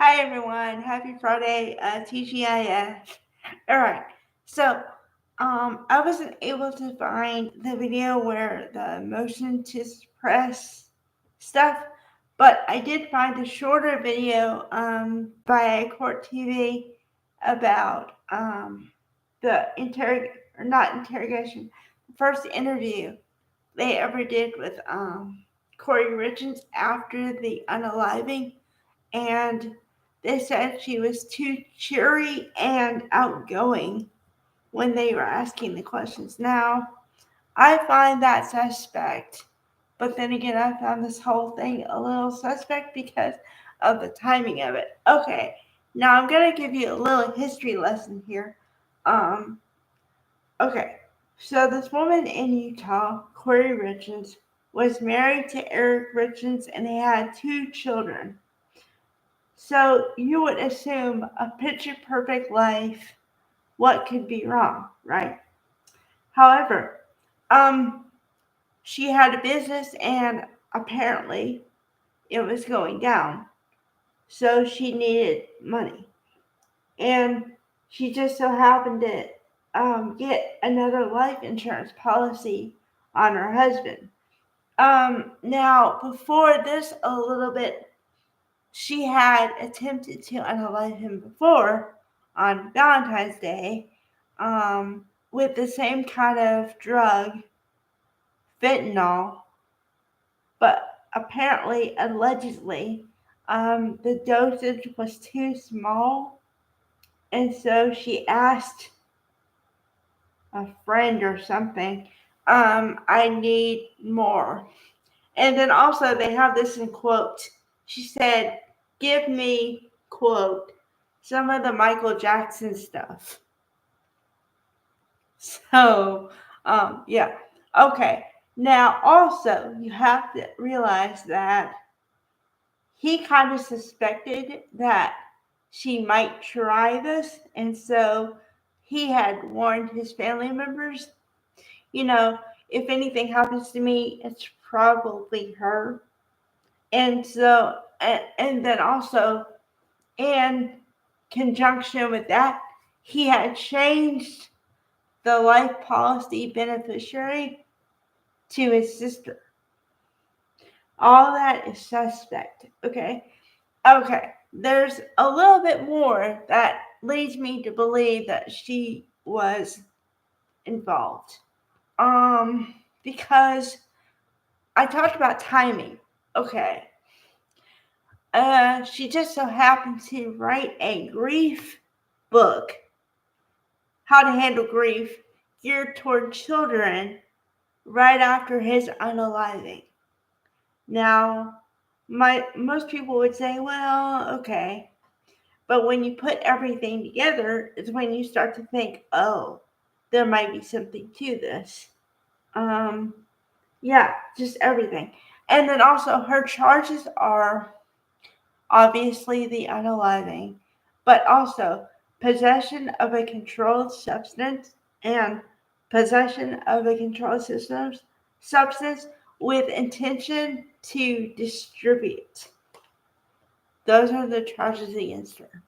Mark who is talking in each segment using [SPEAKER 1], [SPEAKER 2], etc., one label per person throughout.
[SPEAKER 1] Hi everyone, happy Friday, TGIF. Alright, so I wasn't able to find the video where the motion to suppress stuff, but I did find a shorter video by Court TV about not interrogation, the first interview they ever did with Kouri Richins after the unaliving, and they said she was too cheery and outgoing when they were asking the questions. Now, I find that suspect, but then again, I found this whole thing a little suspect because of the timing of it. Okay, now I'm going to give you a little history lesson here. Um, okay, so this woman in Utah, Kouri Richins, was married to Eric Richins and they had two children. So you would assume a picture perfect life, what could be wrong, right? However, um, she had a business and apparently it was going down. So she needed money. And she just so happened to get another life insurance policy on her husband. Now, before this, a little bit, she had attempted to unalive him before on Valentine's Day with the same kind of drug, fentanyl, but apparently, allegedly, the dosage was too small, and so she asked a friend or something, I need more. And then also, they have this in quote. She said, give me, quote, some of the Michael Jackson stuff. So, yeah. Okay. Now, also, you have to realize that he kind of suspected that she might try this. And so he had warned his family members, you know, if anything happens to me, it's probably her. And so, and then also, in conjunction with that, he had changed the life policy beneficiary to his sister. All that is suspect. Okay. Okay. There's a little bit more that leads me to believe that she was involved. Because I talked about timing. Okay. She just so happened to write a grief book, How to Handle Grief, geared toward children right after his unaliving. Now, most people would say, well, okay. But when you put everything together, it's when you start to think, oh, there might be something to this. Um, yeah, just everything. And then also, her charges are obviously the unaliving, but also possession of a controlled substance and possession of a controlled substance with intention to distribute. Those are the charges against her.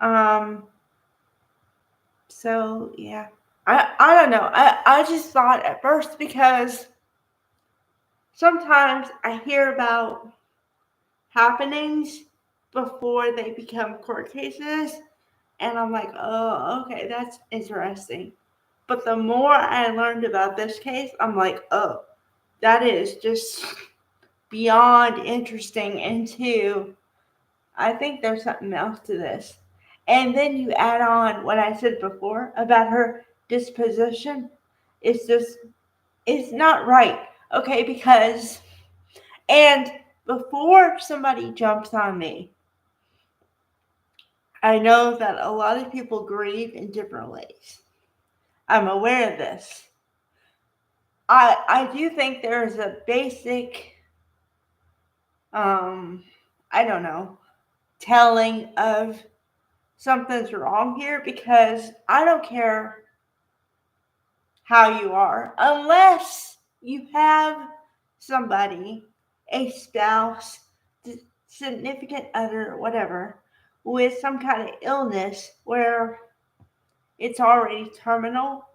[SPEAKER 1] Um, so yeah. I don't know. I just thought at first because sometimes I hear about happenings before they become court cases. And I'm like, oh, okay, that's interesting. But the more I learned about this case, I'm like, oh, that is just beyond interesting. And two, I think there's something else to this. And then you add on what I said before about her disposition. It's just, it's not right. Okay, because, and before somebody jumps on me, I know that a lot of people grieve in different ways. I'm aware of this. I do think there is a basic, I don't know, telling of something's wrong here because I don't care how you are unless you have somebody, a spouse, significant other, whatever, with some kind of illness where it's already terminal,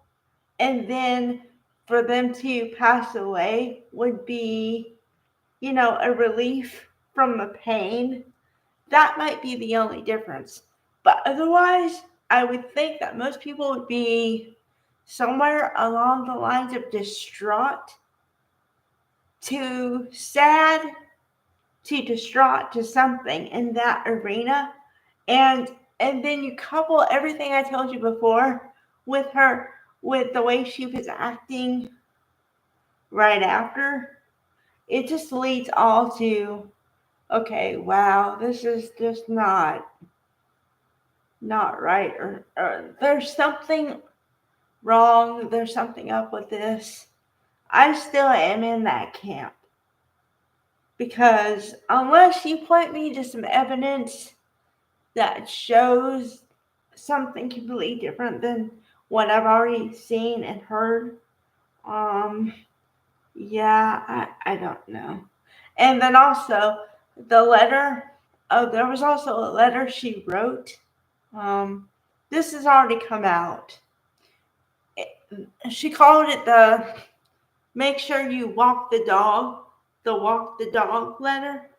[SPEAKER 1] and then for them to pass away would be, a relief from the pain. That might be the only difference. But otherwise, I would think that most people would be somewhere along the lines of distraught to sad to distraught to something in that arena. And then you couple everything I told you before with her, with the way she was acting right after, it just leads all to, okay, wow, this is just not right, or there's something wrong, there's something up with this. I still am in that camp, because unless you point me to some evidence that shows something completely different than what I've already seen and heard, um, yeah, I don't know. And then also the letter. Oh, there was also a letter she wrote. Um, this has already come out. She called it the "Make sure you walk the dog letter,"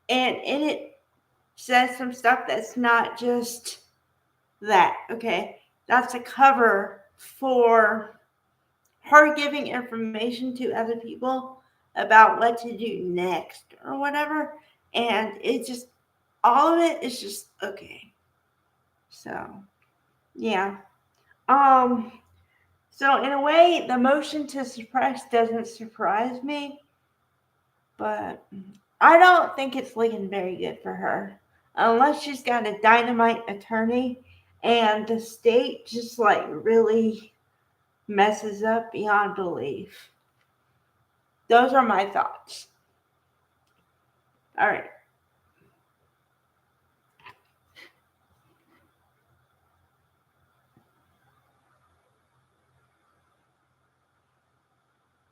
[SPEAKER 1] and in it says some stuff that's not just that. Okay, that's a cover for her giving information to other people about what to do next or whatever. And it just, all of it is just okay. So, yeah. Um, so in a way, the motion to suppress doesn't surprise me, but I don't think it's looking very good for her. Unless she's got a dynamite attorney and the state just like really messes up beyond belief. Those are my thoughts. All right.